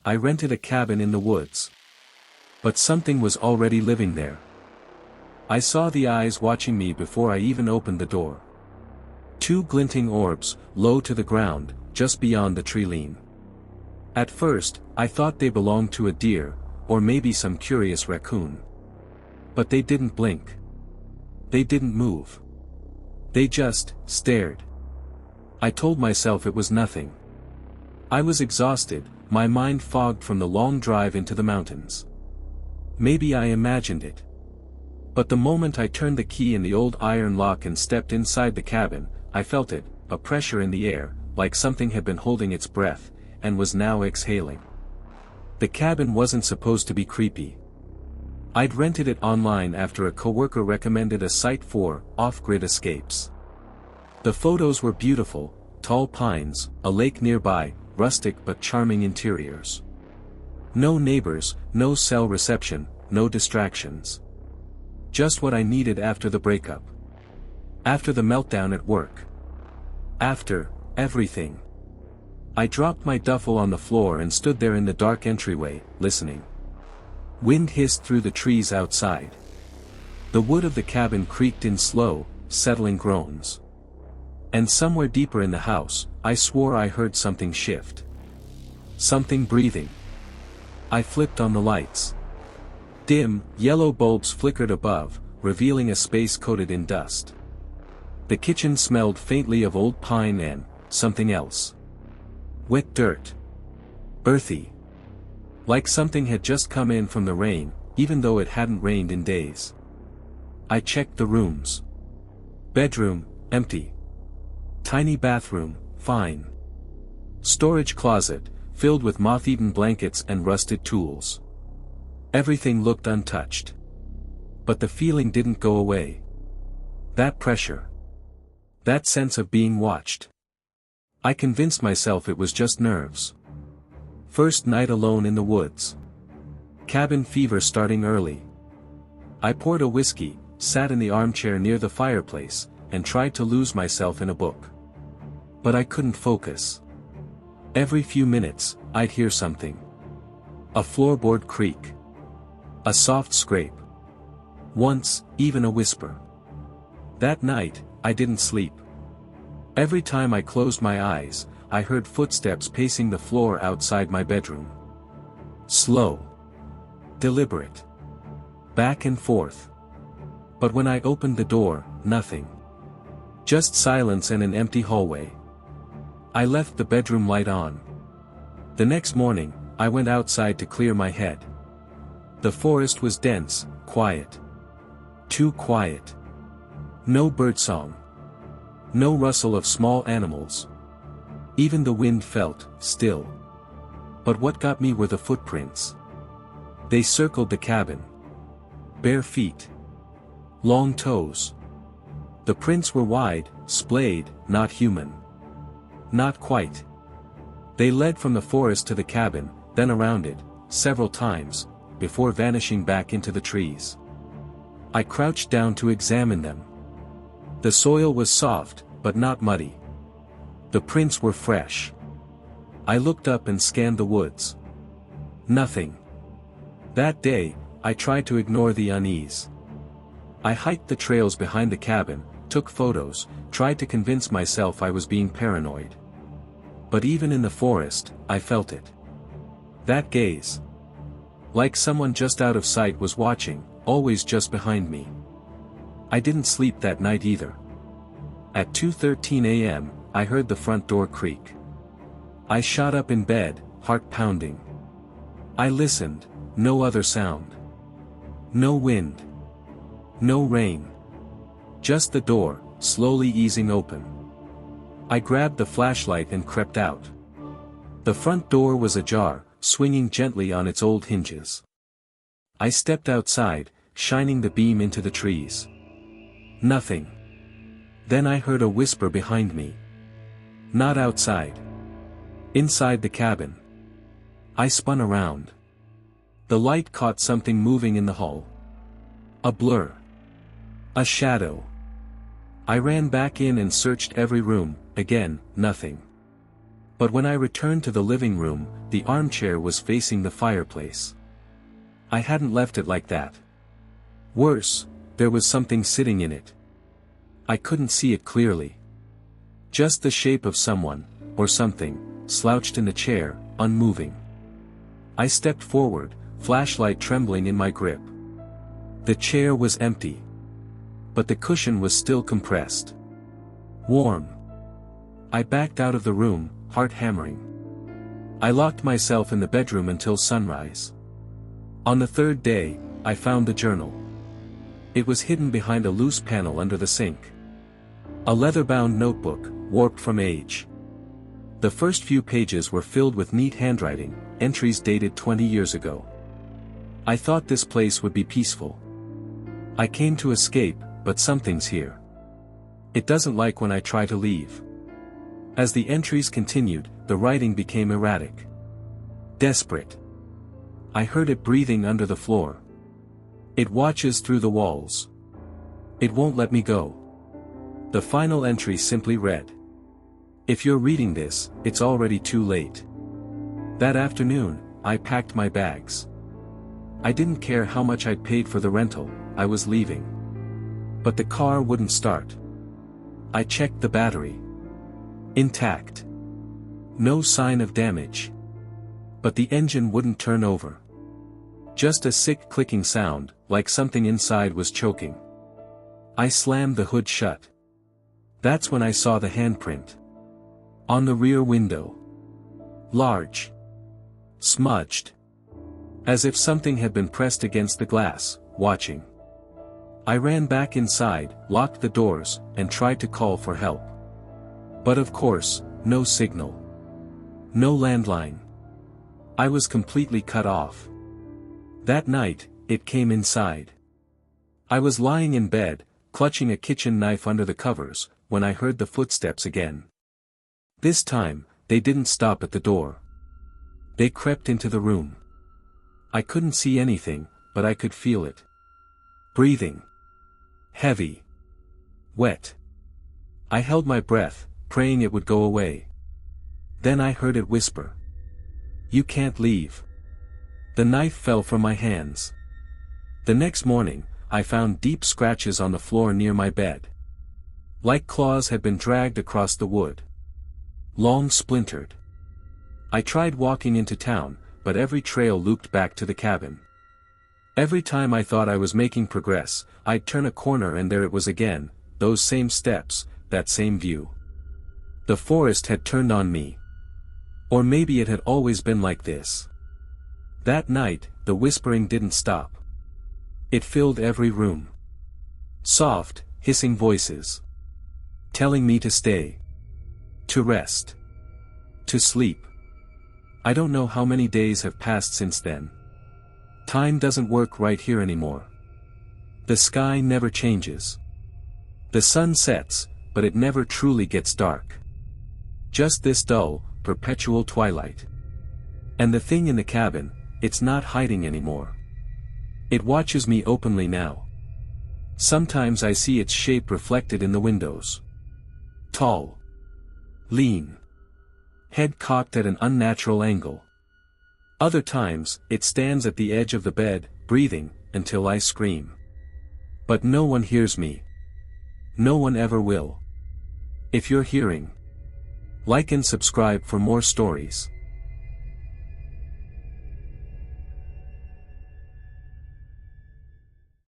I rented a cabin in the woods. But something was already living there. I saw the eyes watching me before I even opened the door. Two glinting orbs, low to the ground, just beyond the tree line. At first, I thought they belonged to a deer, or maybe some curious raccoon. But they didn't blink. They didn't move. They just stared. I told myself it was nothing. I was exhausted, my mind fogged from the long drive into the mountains. Maybe I imagined it. But the moment I turned the key in the old iron lock and stepped inside the cabin, I felt it, a pressure in the air, like something had been holding its breath, and was now exhaling. The cabin wasn't supposed to be creepy. I'd rented it online after a coworker recommended a site for off-grid escapes. The photos were beautiful, tall pines, a lake nearby, rustic but charming interiors. No neighbors, no cell reception, no distractions. Just what I needed after the breakup. After the meltdown at work. After everything. I dropped my duffel on the floor and stood there in the dark entryway, listening. Wind hissed through the trees outside. The wood of the cabin creaked in slow, settling groans. And somewhere deeper in the house, I swore I heard something shift. Something breathing. I flipped on the lights. Dim, yellow bulbs flickered above, revealing a space coated in dust. The kitchen smelled faintly of old pine and something else. Wet dirt. Earthy. Like something had just come in from the rain, even though it hadn't rained in days. I checked the rooms. Bedroom, empty. Tiny bathroom, fine. Storage closet, filled with moth-eaten blankets and rusted tools. Everything looked untouched. But the feeling didn't go away. That pressure. That sense of being watched. I convinced myself it was just nerves. First night alone in the woods. Cabin fever starting early. I poured a whiskey, sat in the armchair near the fireplace, and tried to lose myself in a book. But I couldn't focus. Every few minutes, I'd hear something. A floorboard creak. A soft scrape. Once, even a whisper. That night, I didn't sleep. Every time I closed my eyes, I heard footsteps pacing the floor outside my bedroom. Slow. Deliberate. Back and forth. But when I opened the door, nothing. Just silence and an empty hallway. I left the bedroom light on. The next morning, I went outside to clear my head. The forest was dense, quiet. Too quiet. No birdsong. No rustle of small animals. Even the wind felt still. But what got me were the footprints. They circled the cabin. Bare feet. Long toes. The prints were wide, splayed, not human. Not quite. They led from the forest to the cabin, then around it, several times, before vanishing back into the trees. I crouched down to examine them. The soil was soft, but not muddy. The prints were fresh. I looked up and scanned the woods. Nothing. That day, I tried to ignore the unease. I hiked the trails behind the cabin, took photos, tried to convince myself I was being paranoid. But even in the forest, I felt it. That gaze. Like someone just out of sight was watching, always just behind me. I didn't sleep that night either. At 2:13 a.m., I heard the front door creak. I shot up in bed, heart pounding. I listened, no other sound. No wind. No rain. Just the door, slowly easing open. I grabbed the flashlight and crept out. The front door was ajar, swinging gently on its old hinges. I stepped outside, shining the beam into the trees. Nothing. Then I heard a whisper behind me. Not outside. Inside the cabin. I spun around. The light caught something moving in the hall. A blur. A shadow. I ran back in and searched every room, again, nothing. But when I returned to the living room, the armchair was facing the fireplace. I hadn't left it like that. Worse, there was something sitting in it. I couldn't see it clearly. Just the shape of someone, or something, slouched in the chair, unmoving. I stepped forward, flashlight trembling in my grip. The chair was empty. But the cushion was still compressed. Warm. I backed out of the room, heart hammering. I locked myself in the bedroom until sunrise. On the third day, I found the journal. It was hidden behind a loose panel under the sink. A leather-bound notebook, warped from age. The first few pages were filled with neat handwriting, entries dated 20 years ago. I thought this place would be peaceful. I came to escape, but something's here. It doesn't like when I try to leave. As the entries continued, the writing became erratic. Desperate. I heard it breathing under the floor. It watches through the walls. It won't let me go. The final entry simply read: "If you're reading this, it's already too late." That afternoon, I packed my bags. I didn't care how much I'd paid for the rental, I was leaving. But the car wouldn't start. I checked the battery. Intact. No sign of damage. But the engine wouldn't turn over. Just a sick clicking sound, like something inside was choking. I slammed the hood shut. That's when I saw the handprint. On the rear window. Large. Smudged. As if something had been pressed against the glass, watching. I ran back inside, locked the doors, and tried to call for help. But of course, no signal. No landline. I was completely cut off. That night, it came inside. I was lying in bed, clutching a kitchen knife under the covers, when I heard the footsteps again. This time, they didn't stop at the door. They crept into the room. I couldn't see anything, but I could feel it. Breathing. Heavy. Wet. I held my breath, praying it would go away. Then I heard it whisper. "You can't leave." The knife fell from my hands. The next morning, I found deep scratches on the floor near my bed. Like claws had been dragged across the wood. Long splintered. I tried walking into town, but every trail looped back to the cabin. Every time I thought I was making progress, I'd turn a corner and there it was again, those same steps, that same view. The forest had turned on me. Or maybe it had always been like this. That night, the whispering didn't stop. It filled every room. Soft, hissing voices. Telling me to stay. To rest. To sleep. I don't know how many days have passed since then. Time doesn't work right here anymore. The sky never changes. The sun sets, but it never truly gets dark. Just this dull, perpetual twilight. And the thing in the cabin, it's not hiding anymore. It watches me openly now. Sometimes I see its shape reflected in the windows. Tall. Lean. Head cocked at an unnatural angle. Other times, it stands at the edge of the bed, breathing, until I scream. But no one hears me. No one ever will. If you're hearing, like and subscribe for more stories.